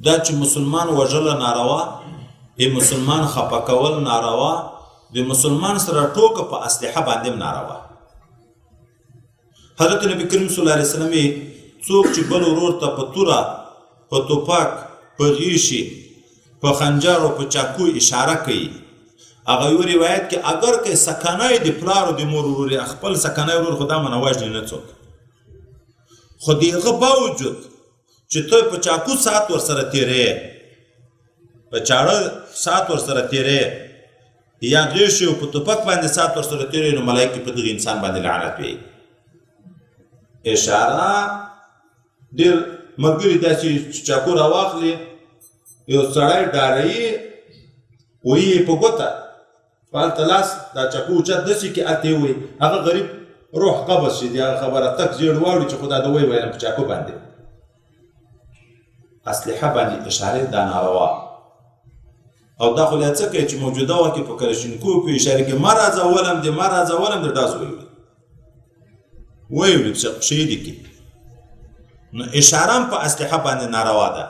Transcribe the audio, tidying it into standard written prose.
دا چې مسلمان وژله ناروا، د مسلمان خفه کول ناروا، د مسلمان سره ټوکه په اسلحه باندې هم ناروا. حضرت نبی کریم صلی الله علیه وسلم څوک چې بل ورور ته په توره، په توپک، په غیشي، په خنجر او په چاقو اشاره کوي، هغه یو روایت کې اگر که سکنای د پلار او د مور ورور خپل سکنای ورور خدا منه وژني نه څوک، خو دغه باوجود چې ته په چاقو ساعت ورسره تیرې، په چاړه ساعت ورسره تیرې، یا غیشي او په توپک باندې ساعت ورسره تیرې، نو ملایکې په دغه انسان باندې لعنت وایي. اشاره ډېر ملګري داسې چې چاقو راواخلي، یو سړی ډاروي وایي په ګوته په هلته لاس دا چاقو اوچت داسې کې اتې وایي، هغه غریب روح قبض شي، د هغه خبره تک زیړ واوړي چې خو دا د وایي ویلم په چاقو باندې اسلحه باندې اشارې دا ناروا. او دا خو لا څه کوي چې موجوده وه کې په کلشینکوف په اشاره کې ما راځولم د ما راځولم د ډاز ویولي چې شهیدي کې، نو اشاره هم په اسلحه باندې ناروا ده.